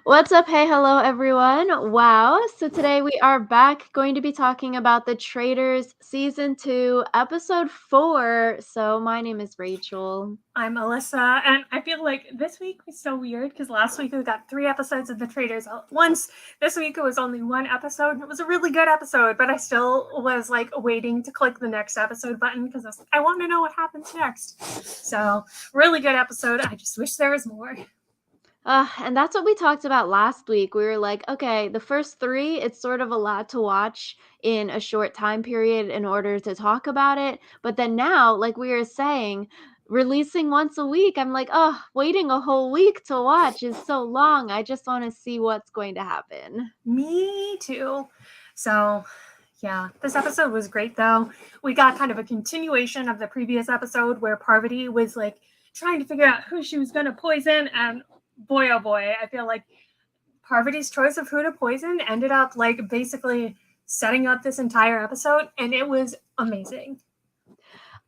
What's up? Hey, hello everyone. Wow. So today we are back going to be talking about the Traitors season 2, episode 4. So my name is Rachel. I'm Alyssa, and I feel like this week was so weird because last week we got 3 episodes of The Traitors all at once. This week it was only 1 episode, and it was a really good episode, but I still was like waiting to click the next episode button because I want to know what happens next. So, really good episode. I just wish there was more. And that's what we talked about last week. We were like, okay, the first 3, it's sort of a lot to watch in a short time period in order to talk about it. But then now, like we were saying, releasing once a week, I'm like, oh, waiting a whole week to watch is so long. I just want to see what's going to happen. Me too. So, yeah, this episode was great though. We got kind of a continuation of the previous episode where Parvati was like trying to figure out who she was going to poison. And boy, oh boy, I feel like Parvati's choice of who to poison ended up like basically setting up this entire episode. And it was amazing.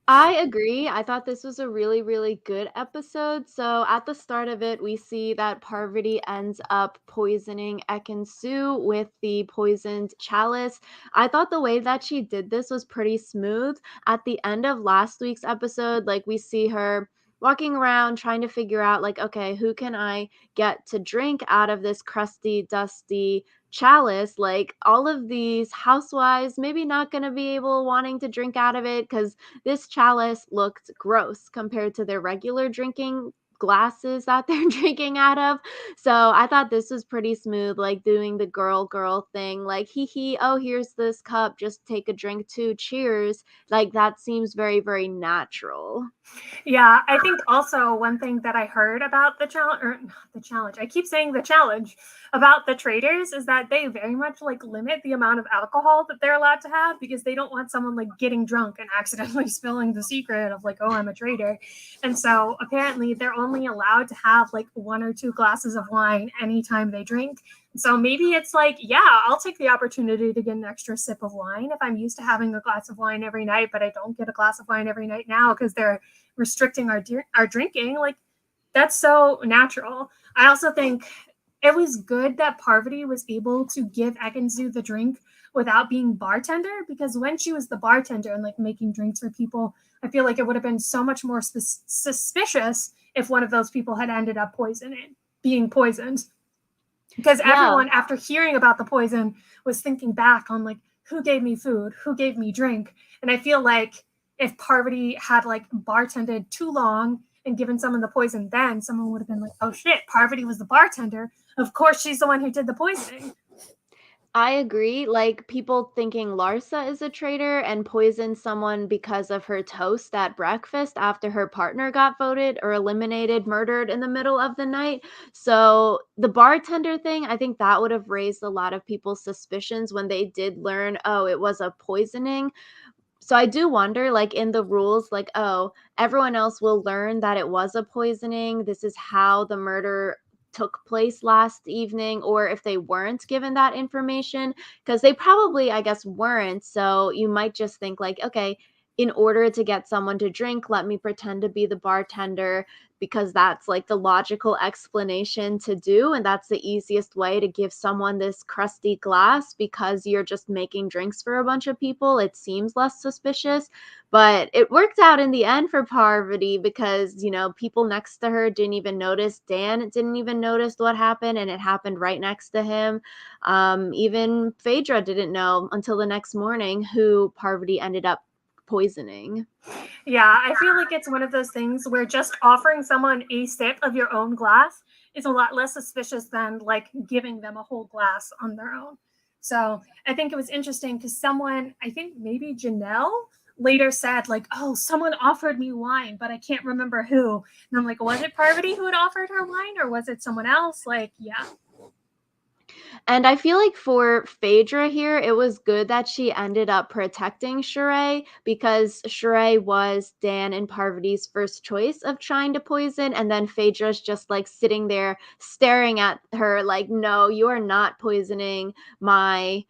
I agree. I thought this was a really, really good episode. So at the start of it, we see that Parvati ends up poisoning Ekin-Su with the poisoned chalice. I thought the way that she did this was pretty smooth. At the end of last week's episode, like we see her walking around trying to figure out like, okay, who can I get to drink out of this crusty, dusty chalice? Like all of these housewives maybe not going to be able wanting to drink out of it because this chalice looked gross compared to their regular drinking glasses that they're drinking out of. So I thought this was pretty smooth, like doing the girl thing, like hee hee, oh, here's this cup, just take a drink too, cheers. Like that seems very, very natural. Yeah, I think also one thing that I heard about the challenge, or not the challenge, I keep saying the challenge about the traders is that they very much like limit the amount of alcohol that they're allowed to have because they don't want someone like getting drunk and accidentally spilling the secret of like, oh, I'm a trader. And so apparently they're only allowed to have like 1 or 2 glasses of wine anytime they drink. So maybe it's like, yeah, I'll take the opportunity to get an extra sip of wine if I'm used to having a glass of wine every night, but I don't get a glass of wine every night now because they're restricting our drinking. Like that's so natural. I also think it was good that Parvati was able to give Ekin-Su the drink without being bartender because when she was the bartender and like making drinks for people, I feel like it would have been so much more suspicious if one of those people had ended up being poisoned because Yeah. everyone after hearing about the poison was thinking back on like who gave me food, who gave me drink. And I feel like if Parvati had like bartended too long and given someone the poison, then someone would have been like, oh shit, Parvati was the bartender, of course she's the one who did the poisoning. I agree. Like people thinking Larsa is a traitor and poisoned someone because of her toast at breakfast after her partner got voted or eliminated, murdered in the middle of the night. So the bartender thing, I think that would have raised a lot of people's suspicions when they did learn, oh, it was a poisoning. So I do wonder, like in the rules, like, oh, everyone else will learn that it was a poisoning. This is how the murder took place last evening, or if they weren't given that information, because they probably, I guess, weren't. So you might just think, like, okay, in order to get someone to drink, let me pretend to be the bartender because that's like the logical explanation to do. And that's the easiest way to give someone this crusty glass because you're just making drinks for a bunch of people. It seems less suspicious, but it worked out in the end for Parvati because, people next to her didn't even notice. Dan didn't even notice what happened, and it happened right next to him. Even Phaedra didn't know until the next morning who Parvati ended up poisoning. Yeah, I feel like it's one of those things where just offering someone a sip of your own glass is a lot less suspicious than like giving them a whole glass on their own. So I think it was interesting because someone, I think maybe Janelle, later said like, "Oh, someone offered me wine, but I can't remember who." And I'm like, "Was it Parvati who had offered her wine, or was it someone else?" Like, yeah, And I feel like for Phaedra here, it was good that she ended up protecting Sheree because Sheree was Dan and Parvati's first choice of trying to poison. And then Phaedra's just like sitting there staring at her like, no, you are not poisoning my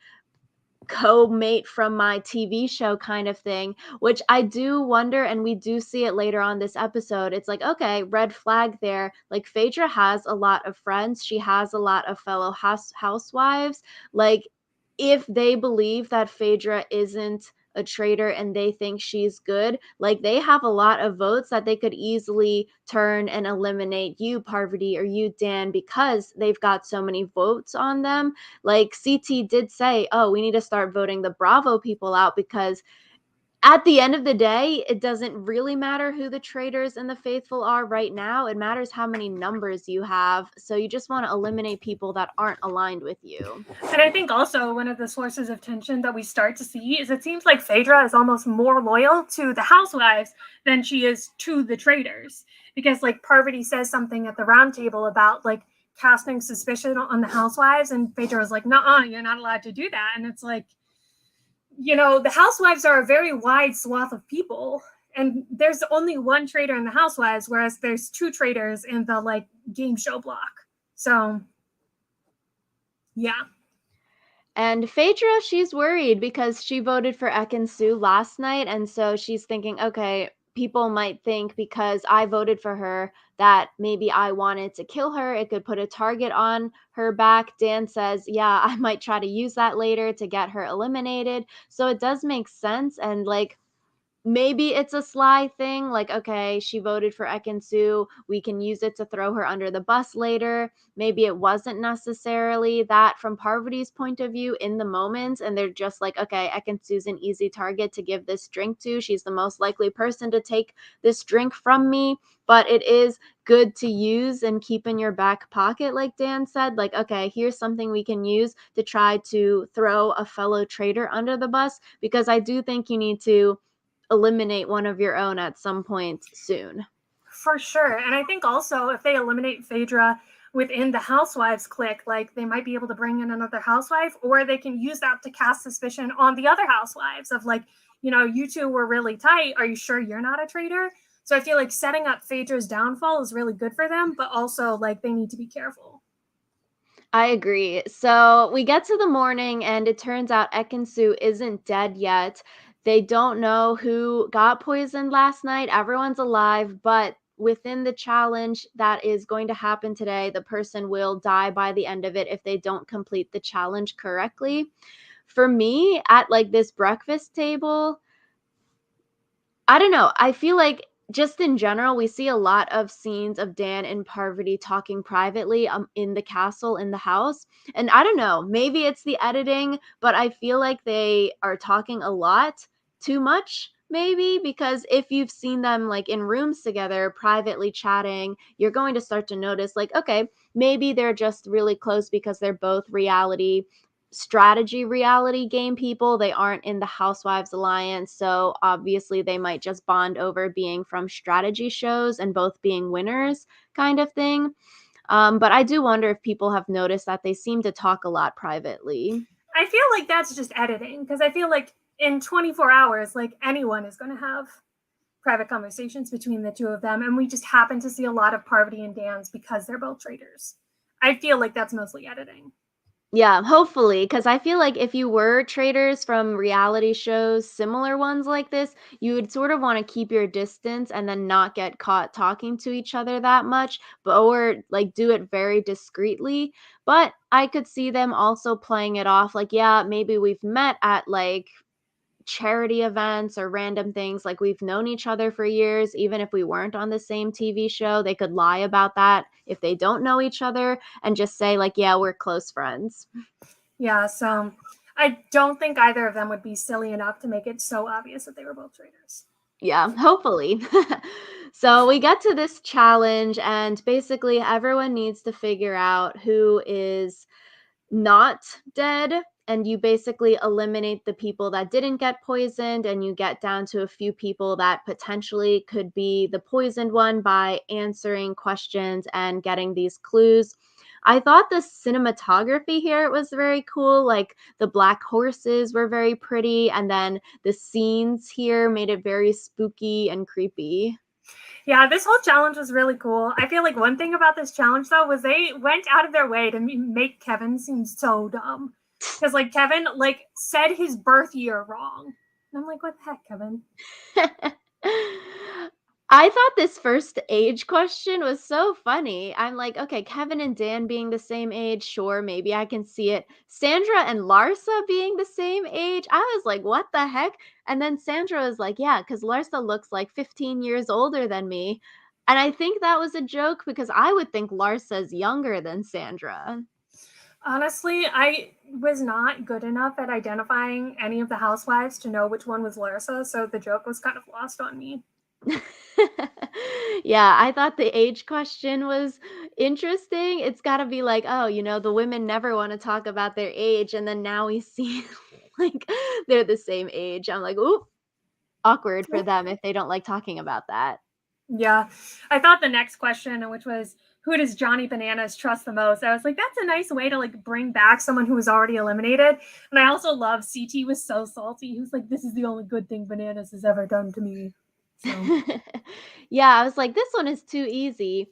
co-mate from my TV show kind of thing, which I do wonder, and we do see it later on this episode. It's like, okay, red flag there. Like Phaedra has a lot of friends. She has a lot of fellow housewives. Like if they believe that Phaedra isn't a traitor and they think she's good, like they have a lot of votes that they could easily turn and eliminate you, Parvati, or you, Dan, because they've got so many votes on them. Like CT did say, oh, we need to start voting the Bravo people out because at the end of the day, it doesn't really matter who the traitors and the faithful are right now. It matters how many numbers you have. So you just want to eliminate people that aren't aligned with you. And I think also one of the sources of tension that we start to see is it seems like Phaedra is almost more loyal to the housewives than she is to the traitors. Because like Parvati says something at the round table about like casting suspicion on the housewives, and Phaedra was like, "Nuh-uh, you're not allowed to do that." And it's like, the housewives are a very wide swath of people. And there's only one traitor in the housewives, whereas there's two traitors in the like game show block. So yeah. And Phaedra, she's worried because she voted for Ekin-Su last night. And so she's thinking, okay, people might think because I voted for her that maybe I wanted to kill her. It could put a target on her back. Dan says, yeah, I might try to use that later to get her eliminated. So it does make sense. And like, maybe it's a sly thing, like, okay, she voted for Ekin-Su, we can use it to throw her under the bus later. Maybe it wasn't necessarily that from Parvati's point of view in the moment, and they're just like, okay, Ekin-Su's an easy target to give this drink to. She's the most likely person to take this drink from me, but it is good to use and keep in your back pocket, like Dan said. Like, okay, here's something we can use to try to throw a fellow traitor under the bus, because I do think you need to eliminate one of your own at some point soon. For sure. And I think also if they eliminate Phaedra within the housewives clique, like they might be able to bring in another housewife, or they can use that to cast suspicion on the other housewives of like, you two were really tight. Are you sure you're not a traitor? So I feel like setting up Phaedra's downfall is really good for them, but also like they need to be careful. I agree. So we get to the morning, and it turns out Ekin-Su isn't dead yet. They don't know who got poisoned last night. Everyone's alive, but within the challenge that is going to happen today, the person will die by the end of it if they don't complete the challenge correctly. For me, at like this breakfast table, I don't know. I feel like just in general, we see a lot of scenes of Dan and Parvati talking privately in the castle, in the house. And I don't know, maybe it's the editing, but I feel like they are talking a lot too much, maybe, because if you've seen them like in rooms together, privately chatting, you're going to start to notice, like, okay, maybe they're just really close because they're both reality game people. They aren't in the Housewives Alliance, so obviously they might just bond over being from strategy shows and both being winners kind of thing. But I do wonder if people have noticed that they seem to talk a lot privately. I feel like that's just editing because I feel like in 24 hours, like anyone is going to have private conversations between the two of them. And we just happen to see a lot of Parvati and Dan's because they're both traitors. I feel like that's mostly editing. Yeah, hopefully, because I feel like if you were traders from reality shows, similar ones like this, you would sort of want to keep your distance and then not get caught talking to each other that much, but or like do it very discreetly. But I could see them also playing it off like, yeah, maybe we've met at like charity events or random things, like we've known each other for years. Even if we weren't on the same TV show, they could lie about that if they don't know each other and just say like, yeah, we're close friends. Yeah, so I don't think either of them would be silly enough to make it so obvious that they were both traitors. Yeah, hopefully. So we get to this challenge, and basically everyone needs to figure out who is not dead, and you basically eliminate the people that didn't get poisoned, and you get down to a few people that potentially could be the poisoned one by answering questions and getting these clues. I thought the cinematography here was very cool. Like the black horses were very pretty, and then the scenes here made it very spooky and creepy. Yeah, this whole challenge was really cool. I feel like one thing about this challenge though was they went out of their way to make Kevin seem so dumb. Because like Kevin like said his birth year wrong. And I'm like, what the heck, Kevin? I thought this first age question was so funny. I'm like, okay, Kevin and Dan being the same age, sure, maybe I can see it. Sandra and Larsa being the same age, I was like, what the heck? And then Sandra was like, yeah, because Larsa looks like 15 years older than me. And I think that was a joke because I would think Larsa's younger than Sandra. Honestly, I was not good enough at identifying any of the housewives to know which one was Larsa, so the joke was kind of lost on me. Yeah, I thought the age question was interesting. It's gotta be like, oh, the women never wanna talk about their age, and then now we see, like, they're the same age. I'm like, "Oop, awkward for them if they don't like talking about that." Yeah. I thought the next question, which was who does Johnny Bananas trust the most? I was like, that's a nice way to like bring back someone who was already eliminated. And I also love CT was so salty. He was like, this is the only good thing Bananas has ever done to me. So Yeah, I was like, "This one is too easy."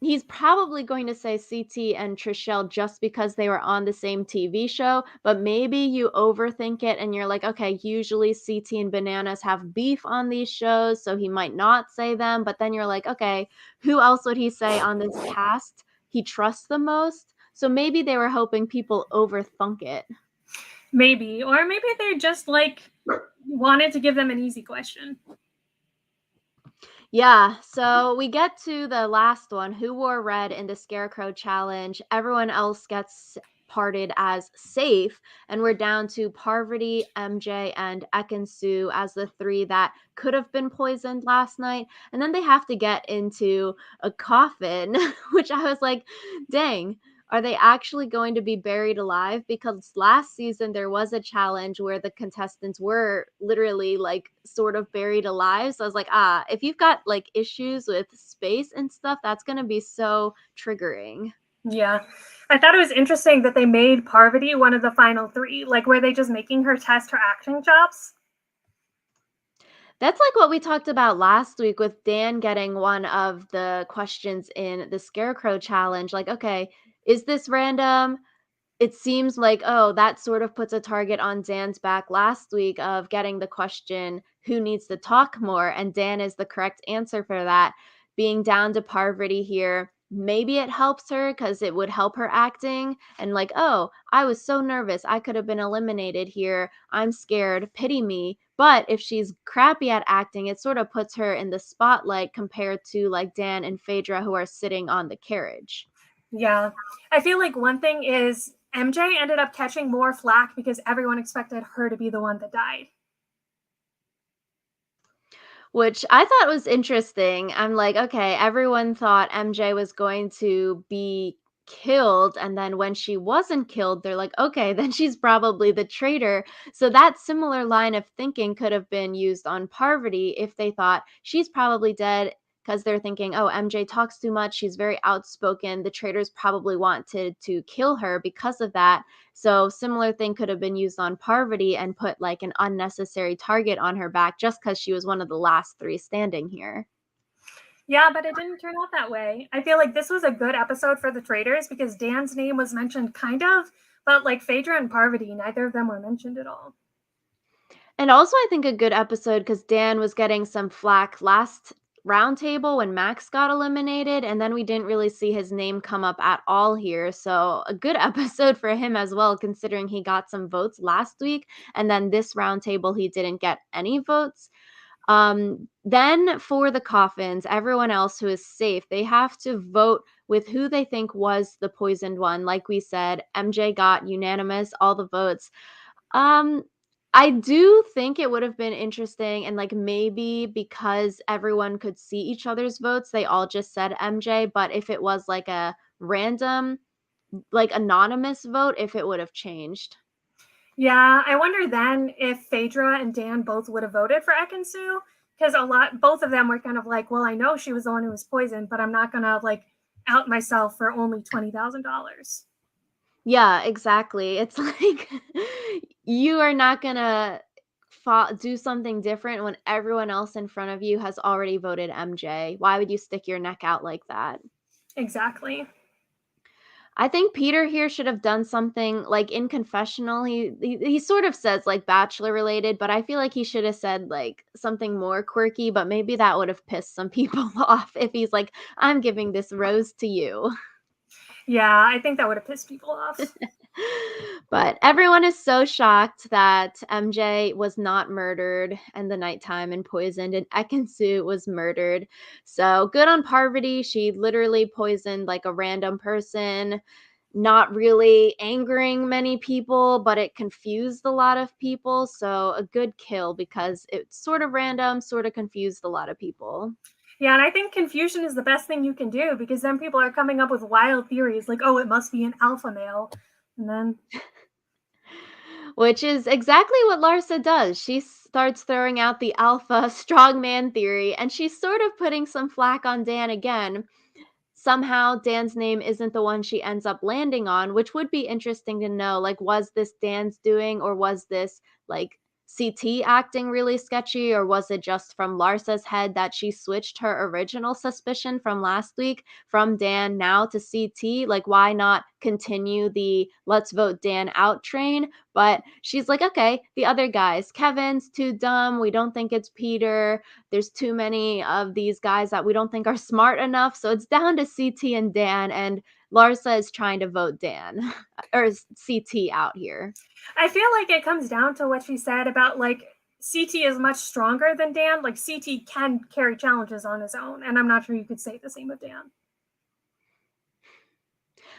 He's probably going to say CT and Trishelle just because they were on the same TV show, but maybe you overthink it and you're like, "Okay, usually CT and Bananas have beef on these shows, so he might not say them." But then you're like, "Okay, who else would he say on this cast he trusts the most?" So maybe they were hoping people overthunk it. maybe, or maybe they just like wanted to give them an easy question. Yeah, so we get to the last one, who wore red in the Scarecrow challenge. Everyone else gets parted as safe, and we're down to Parvati, MJ, and Ekin-Su as the three that could have been poisoned last night. And then they have to get into a coffin, which I was like, dang, are they actually going to be buried alive? Because last season there was a challenge where the contestants were literally like sort of buried alive. So I was like, if you've got like issues with space and stuff, that's going to be so triggering. Yeah. I thought it was interesting that they made Parvati one of the final three. Like, were they just making her test her acting chops? That's like what we talked about last week with Dan getting one of the questions in the Scarecrow challenge. Like, okay, is this random? It seems like, oh, that sort of puts a target on Dan's back last week of getting the question, who needs to talk more? And Dan is the correct answer for that. Being down to Parvati here, maybe it helps her because it would help her acting. And like, oh, I was so nervous. I could have been eliminated here. I'm scared. Pity me. But if she's crappy at acting, it sort of puts her in the spotlight compared to like Dan and Phaedra who are sitting on the carriage. Yeah. I feel like one thing is MJ ended up catching more flack because everyone expected her to be the one that died. Which I thought was interesting. I'm like, okay, everyone thought MJ was going to be killed, and then when she wasn't killed, they're like, okay, then she's probably the traitor. So that similar line of thinking could have been used on Parvati if they thought she's probably dead because they're thinking, oh, MJ talks too much, she's very outspoken. The traitors probably wanted to kill her because of that. So similar thing could have been used on Parvati and put like an unnecessary target on her back just because she was one of the last three standing here. Yeah, but it didn't turn out that way. I feel like this was a good episode for the Traitors because Dan's name was mentioned kind of, but like Phaedra and Parvati, neither of them were mentioned at all. And also, I think a good episode because Dan was getting some flack last roundtable when Max got eliminated, and then we didn't really see his name come up at all here. So, a good episode for him as well, considering he got some votes last week, and then this roundtable, he didn't get any votes. Then for the coffins, everyone else who is safe, they have to vote with who they think was the poisoned one. Like we said, MJ got unanimous, all the votes. Um, I do think it would have been interesting and like maybe because everyone could see each other's votes, they all just said MJ, but if it was like a random, like anonymous vote, if it would have changed. Yeah, I wonder then if Phaedra and Dan both would have voted for Ekin-Su because both of them were kind of like, well, I know she was the one who was poisoned, but I'm not gonna like out myself for only $20,000. Yeah, exactly. It's like you are not gonna do something different when everyone else in front of you has already voted MJ. Why would you stick your neck out like that? Exactly. I think Peter here should have done something like in confessional. He sort of says like bachelor related, but I feel like he should have said like something more quirky. But maybe that would have pissed some people off if he's like, "I'm giving this rose to you." Yeah, I think that would have pissed people off. But everyone is so shocked that MJ was not murdered in the nighttime and poisoned, and Ekansu was murdered. So good on Parvati. She literally poisoned like a random person, not really angering many people, but it confused a lot of people. So a good kill because it's sort of random, sort of confused a lot of people. Yeah, and I think confusion is the best thing you can do because then people are coming up with wild theories like, oh, it must be an alpha male. And then, Which is exactly what Larsa does. She starts throwing out the alpha strongman theory, and she's sort of putting some flack on Dan again. Somehow Dan's name isn't the one she ends up landing on, which would be interesting to know. Like, was this Dan's doing, or was this like CT acting really sketchy, or was it just from Larsa's head that she switched her original suspicion from last week from Dan now to CT? Like, why not continue the let's vote Dan out train? But she's like, okay, the other guys, Kevin's too dumb. We don't think it's Peter. There's too many of these guys that we don't think are smart enough. So it's down to CT and Dan, and Larsa is trying to vote Dan or CT out here. I feel like it comes down to what she said about like CT is much stronger than Dan. Like CT can carry challenges on his own, and I'm not sure you could say the same of Dan.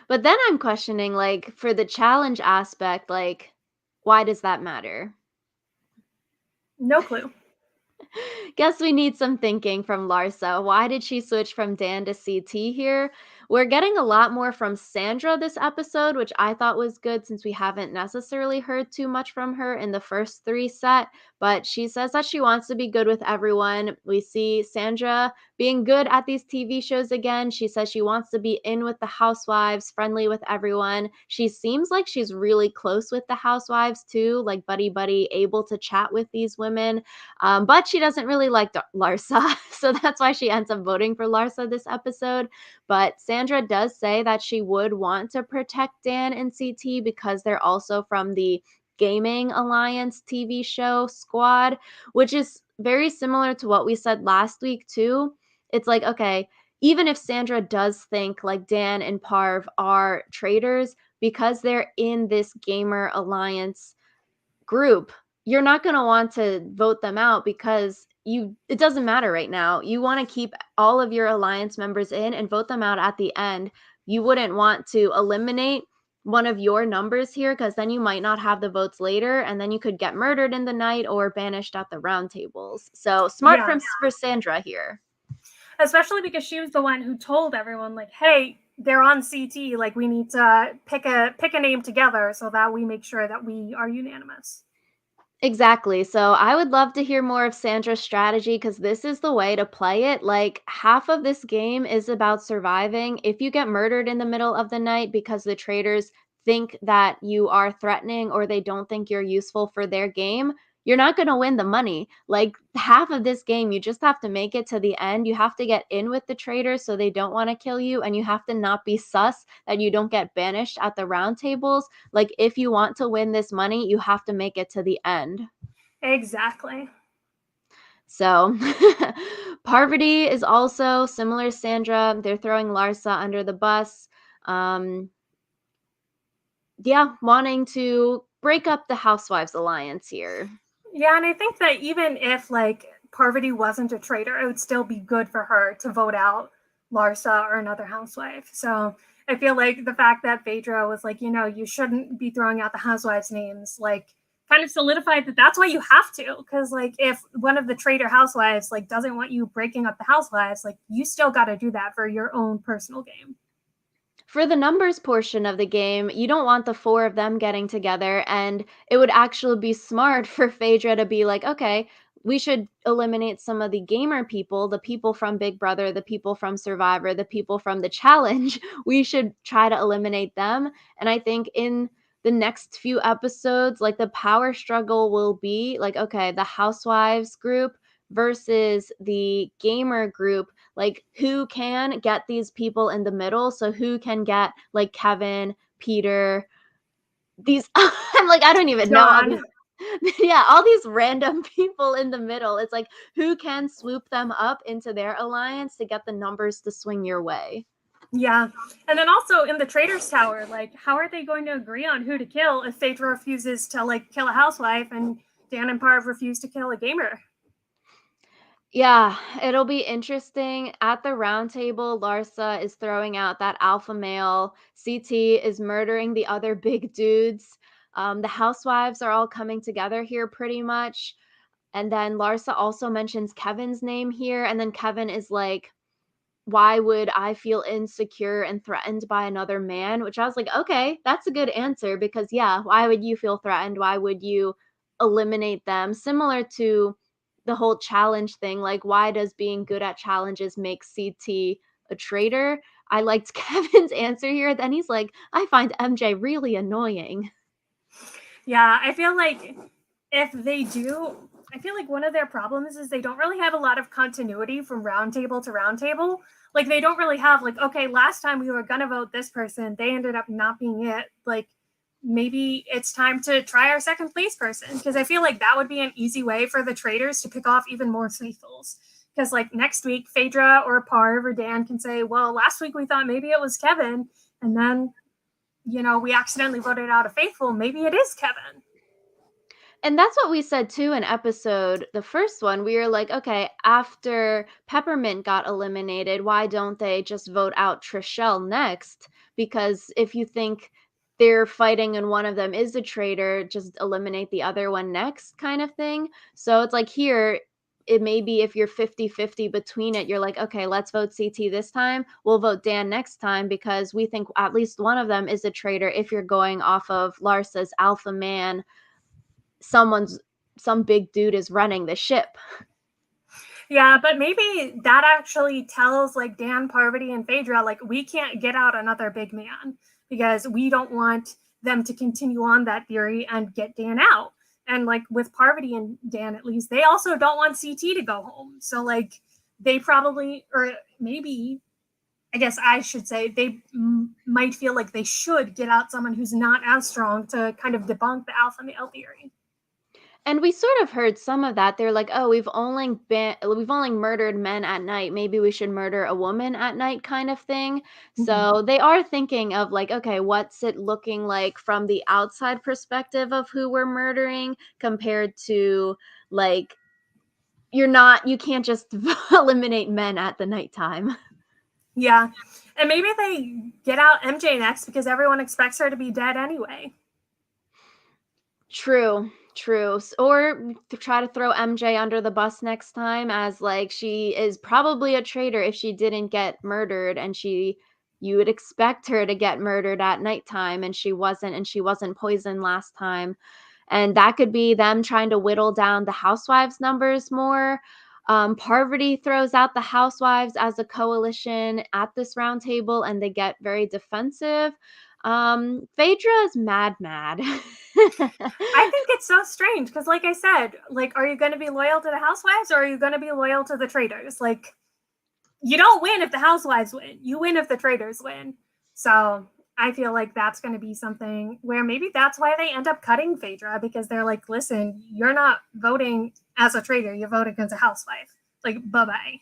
But then I'm questioning, like, for the challenge aspect, like, why does that matter? No clue. Guess we need some thinking from Larsa. Why did she switch from Dan to CT here? We're getting a lot more from Sandra this episode, which I thought was good since we haven't necessarily heard too much from her in the first three set. But she says that she wants to be good with everyone. We see Sandra being good at these TV shows again. She says she wants to be in with the housewives, friendly with everyone. She seems like she's really close with the housewives too, like buddy buddy, able to chat with these women. But she doesn't really like Larsa, so that's why she ends up voting for Larsa this episode. But Sandra does say that she would want to protect Dan and CT because they're also from the Gaming Alliance TV show squad, which is very similar to what we said last week, too. It's like, okay, even if Sandra does think like Dan and Parv are traitors, because they're in this Gamer Alliance group, you're not going to want to vote them out because it doesn't matter right now. You want to keep all of your alliance members in and vote them out at the end. You wouldn't want to eliminate one of your numbers here because then you might not have the votes later and then you could get murdered in the night or banished at the round tables. So smart Yeah, from for Sandra here. especially because she was the one who told everyone like, "Hey, they're on CT. Like, we need to pick a name together so that we make sure that we are unanimous." Exactly. So I would love to hear more of Sandra's strategy because this is the way to play it. Like, half of this game is about surviving. If you get murdered in the middle of the night because the traders think that you are threatening or they don't think you're useful for their game, you're not going to win the money. Like, half of this game, you just have to make it to the end. You have to get in with the traders so they don't want to kill you, and you have to not be sus that you don't get banished at the round tables. Like, if you want to win this money, you have to make it to the end. Exactly. So, Parvati is also similar to Sandra. They're throwing Larsa under the bus. Um, yeah, wanting to break up the Housewives alliance here. Yeah, and I think that even if like Parvati wasn't a traitor, it would still be good for her to vote out Larsa or another housewife. So I feel like the fact that Phaedra was like, you shouldn't be throwing out the housewives' names, like kind of solidified that that's why you have to. Because like if one of the traitor housewives like doesn't want you breaking up the housewives, like you still got to do that for your own personal game. For the numbers portion of the game, you don't want the four of them getting together, and it would actually be smart for Phaedra to be like, okay, we should eliminate some of the gamer people, the people from Big Brother, the people from Survivor, the people from the challenge. We should try to eliminate them. And I think in the next few episodes, like the power struggle will be like, okay, the Housewives group versus the gamer group. like who can get these people in the middle. So who can get like Kevin, Peter, these I'm like, I don't even know all these John. yeah, all these random people in the middle. It's like who can swoop them up into their alliance to get the numbers to swing your way. Yeah. And then also in the Traitors Tower, like, how are they going to agree on who to kill if Phaedra refuses to, like, kill a housewife and Dan and Parv refuse to kill a gamer? Yeah, it'll be interesting. At the round table, Larsa is throwing out that alpha male. CT is murdering the other big dudes. The housewives are all coming together here pretty much. And then Larsa also mentions Kevin's name here. And then Kevin is like, why would I feel insecure and threatened by another man? Which I was like, okay, that's a good answer because, yeah, why would you feel threatened? Why would you eliminate them? Similar to the whole challenge thing. Like, why does being good at challenges make CT a traitor? I liked Kevin's answer here. Then he's like, I find MJ really annoying. Yeah, I feel like if they do, I feel like one of their problems is they don't really have a lot of continuity from round table to round table. Like they don't really have like, okay, last time we were gonna vote this person, they ended up not being it. Like maybe it's time to try our second place person because I feel like that would be an easy way for the traders to pick off even more faithfuls. Because like next week, Phaedra or Parv or Dan can say, well, last week we thought maybe it was Kevin, and then we accidentally voted out a faithful. Maybe it is Kevin. And that's what we said too in episode the first one. We were like, okay, after Peppermint got eliminated, why don't they just vote out Trishelle next? Because if you think they're fighting and one of them is a traitor, just eliminate the other one next kind of thing. So it's like here, it may be if you're 50-50 between it, you're like, okay, let's vote CT this time. We'll vote Dan next time because we think at least one of them is a traitor if you're going off of Larsa's alpha man some big dude is running the ship. Yeah, but maybe that actually tells like Dan, Parvati, and Phaedra, like, we can't get out another big man because we don't want them to continue on that theory and get Dan out. And like with Parvati and Dan, at least, they also don't want CT to go home. So like they probably, or maybe, I guess I should say, they might feel like they should get out someone who's not as strong to kind of debunk the alpha male theory. And we sort of heard some of that. They're like, "Oh, we've only murdered men at night. Maybe we should murder a woman at night," kind of thing. Mhm. So they are thinking of like, okay, what's it looking like from the outside perspective of who we're murdering compared to like you can't just eliminate men at the nighttime. Yeah. And maybe they get out MJ next because everyone expects her to be dead anyway. True, true. Or to try to throw MJ under the bus next time as like she is probably a traitor if she didn't get murdered and you would expect her to get murdered at nighttime and she wasn't poisoned last time. And that could be them trying to whittle down the housewives numbers more. Parvati throws out the housewives as a coalition at this round table and they get very defensive. Phaedra is mad. I think it's so strange because, like I said, like, are you going to be loyal to the housewives or are you going to be loyal to the traitors? Like, you don't win if the housewives win. You win if the traitors win. So I feel like that's going to be something where maybe that's why they end up cutting Phaedra because they're like, listen, you're not voting as a traitor. You're voting as a housewife. Like, bye bye.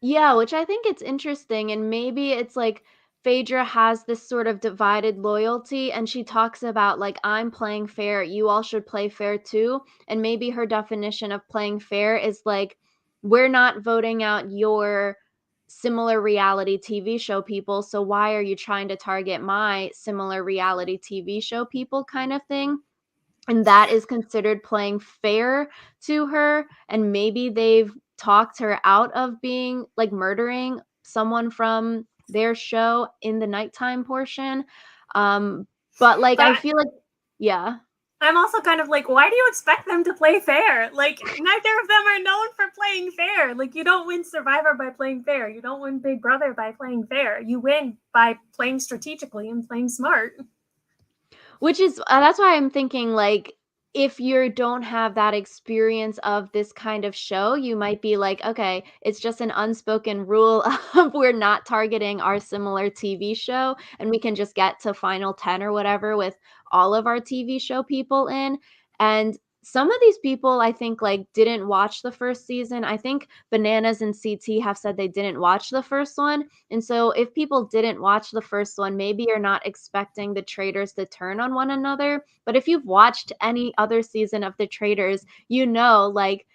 Yeah, which I think it's interesting, and maybe it's like Phaedra has this sort of divided loyalty, and she talks about like, "I'm playing fair, you all should play fair too." And maybe her definition of playing fair is like, "We're not voting out your similar reality TV show people, so why are you trying to target my similar reality TV show people?" kind of thing. And that is considered playing fair to her, and maybe they've talked her out of being like, murdering someone from their show in the nighttime portion, um, but, like, But I feel like yeah. I'm also kind of like, why do you expect them to play fair? Like, neither of them are known for playing fair. Like, you don't win Survivor by playing fair. You don't win Big Brother by playing fair. You win by playing strategically and playing smart. Which is that's why I'm thinking, like, if you don't have that experience of this kind of show, you might be like, "Okay, it's just an unspoken rule of we're not targeting our similar TV show, and we can just get to final 10 or whatever with all of our TV show people in." And some of these people, I think, like, didn't watch the 1st season. I think Bananas and CT have said they didn't watch the 1st one, and so if people didn't watch the 1st one, maybe you're not expecting the Traitors to turn on one another, but if you've watched any other season of The Traitors, you know, like,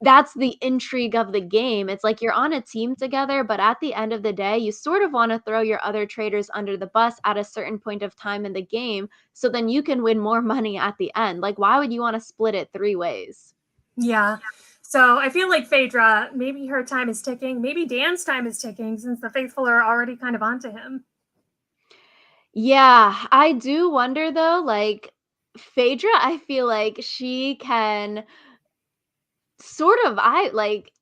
that's the intrigue of the game. It's like you're on a team together, but at the end of the day, you sort of wanna throw your other traitors under the bus at a certain point of time in the game, so then you can win more money at the end. Like, why would you wanna split it 3 ways? Yeah. So I feel like Phaedra, maybe her time is ticking. Maybe Dan's time is ticking since the faithful are already kind of onto him. Yeah, I do wonder though, like, Phaedra, I feel like she can sort of, I like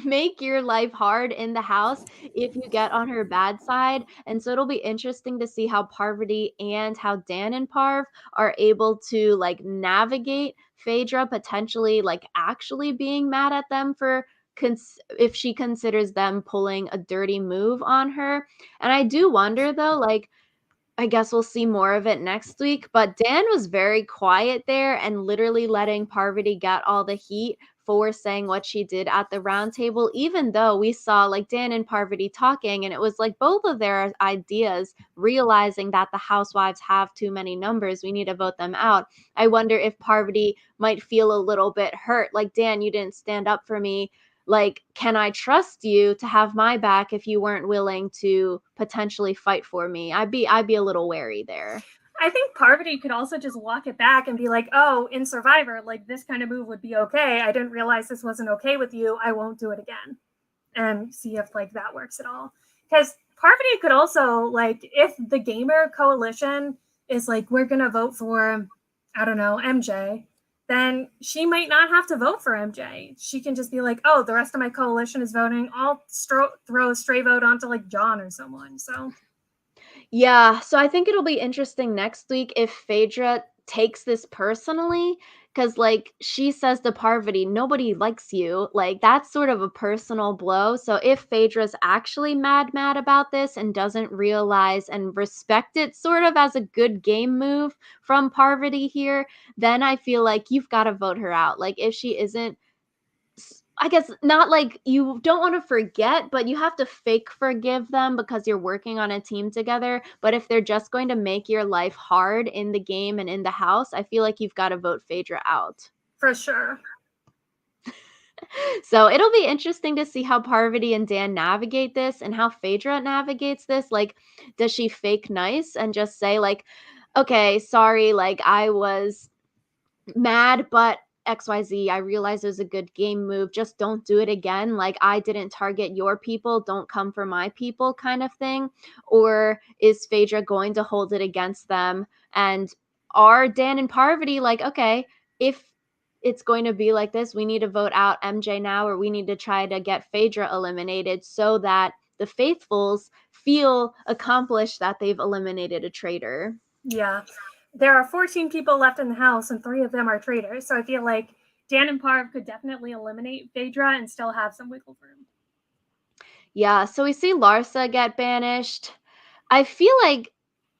make your life hard in the house if you get on her bad side, and so it'll be interesting to see how Parvati and how Dan and Parv are able to, like, navigate Phaedra potentially, like, actually being mad at them for if she considers them pulling a dirty move on her, and I do wonder though, like, I guess we'll see more of it next week, but Dan was very quiet there and literally letting Parvati get all the heat for saying what she did at the round table, even though we saw, like, Dan and Parvati talking, and it was, like, both of their ideas realizing that the housewives have too many numbers, we need to vote them out. I wonder if Parvati might feel a little bit hurt, like, "Dan, you didn't stand up for me, like, can I trust you to have my back if you weren't willing to potentially fight for me?" I'd be a little wary there. I think Parvati could also just walk it back and be like, oh, in Survivor, like this kind of move would be okay. I didn't realize this wasn't okay with you. I won't do it again. And see if like that works at all. Because Parvati could also, like, if the gamer coalition is like, we're going to vote for, I don't know, MJ, then she might not have to vote for MJ. She can just be like, oh, the rest of my coalition is voting. I'll throw a stray vote onto like John or someone. So Yeah, so I think it'll be interesting next week if Phaedra takes this personally, because like, she says to Parvati, "Nobody likes you." Like, that's sort of a personal blow, so if Phaedra's actually mad about this and doesn't realize and respect it sort of as a good game move from Parvati here, then I feel like you've gotta vote her out. Like, if she isn't I guess not like you don't wanna forget, but you have to fake forgive them because you're working on a team together, but if they're just going to make your life hard in the game and in the house, I feel like you've gotta vote Phaedra out. for sure. So, it'll be interesting to see how Parvati and Dan navigate this and how Phaedra navigates this, like, does she fake nice and just say, like, "Okay, sorry, like, I was mad, but XYZ, I realized it was a good game move. Just don't do it again. Like, I didn't target your people. Don't come for my people, kind of thing." Or is Phaedra going to hold it against them? And are Dan and Parvati like, okay, if it's going to be like this, we need to vote out MJ now, or we need to try to get Phaedra eliminated so that the faithfuls feel accomplished that they've eliminated a traitor. Yeah. There are 14 people left in the house, and 3 of them are traitors. So I feel like Dan and Parv could definitely eliminate Phaedra and still have some wiggle room. Yeah, so we see Larsa get banished. I feel like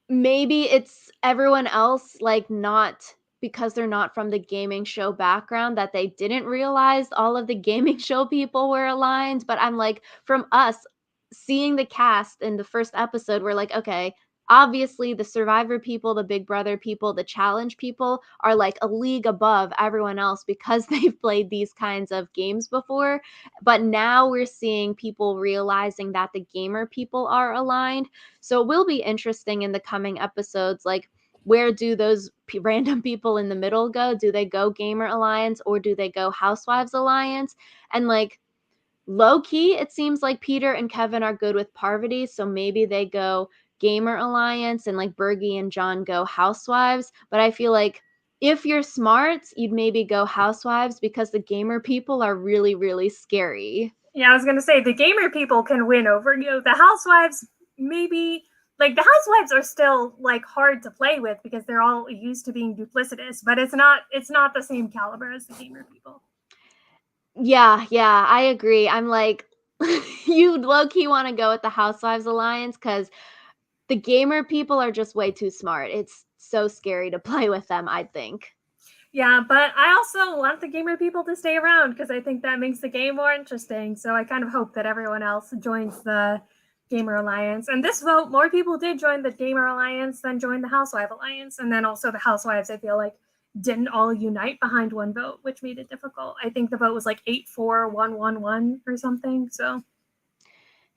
maybe it's everyone else, like, not because they're not from the gaming show background that they didn't realize all of the gaming show people were aligned, but I'm like, from us seeing the cast in the first episode, we're like, okay, obviously the Survivor people, the Big Brother people, the challenge people are like a league above everyone else because they've played these kinds of games before. But now we're seeing people realizing that the gamer people are aligned. So it will be interesting in the coming episodes, like, where do those random people in the middle go? Do they go Gamer Alliance or do they go Housewives Alliance? And like, low key, it seems like Peter and Kevin are good with Parvati, so maybe they go Gamer Alliance and like Bergie and John go Housewives. But I feel like if you're smart, you'd maybe go Housewives because the gamer people are really, really scary. Yeah, I was going to say the gamer people can win over, you know, the housewives, maybe Like the housewives are still like hard to play with because they're all used to being duplicitous, but it's not the same caliber as the gamer people. Yeah, yeah, I agree. I'm like, you low key want to go with the Housewives alliance because the gamer people are just way too smart. It's so scary to play with them, I think. Yeah, but I also want the gamer people to stay around because I think that makes the game more interesting. So I kind of hope that everyone else joins the Gamer Alliance. And this vote, more people did join the Gamer Alliance than join the Housewife Alliance. And then also the Housewives, I feel like, didn't all unite behind one vote, which made it difficult. I think the vote was like 8-4-1-1-1 or something. So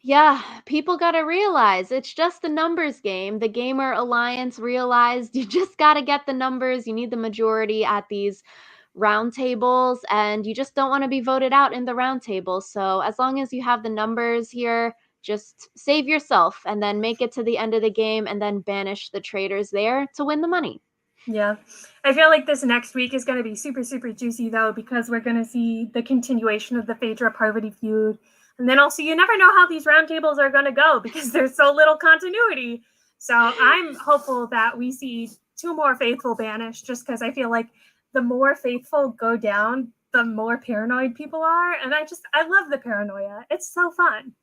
Yeah, people got to realize it's just the numbers game. The Gamer Alliance realized you just got to get the numbers. You need the majority at these roundtables, and you just don't want to be voted out in the roundtable. So, as long as you have the numbers here, just save yourself and then make it to the end of the game and then banish the traitors there to win the money. yeah. I feel like this next week is going to be super, super juicy, though, because we're going to see the continuation of the Phaedra Parvati feud. And then also, you never know how these roundtables are going to go because there's so little continuity. So I'm hopeful that we see two more faithful banished just because I feel like the more faithful go down, the more paranoid people are. And I love the paranoia. It's so fun.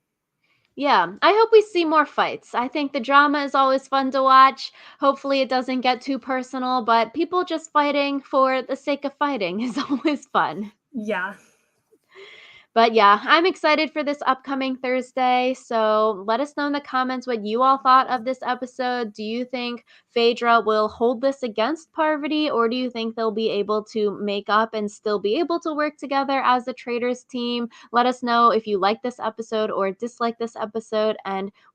Yeah, I hope we see more fights. I think the drama is always fun to watch. Hopefully, it doesn't get too personal, but people just fighting for the sake of fighting is always fun. Yeah. But yeah, I'm excited for this upcoming Thursday. So let us know in the comments what you all thought of this episode. Do you think Phaedra will hold this against Parvati, or do you think they'll be able to make up and still be able to work together as the Traitors team? Let us know if you like this episode or dislike this episode, and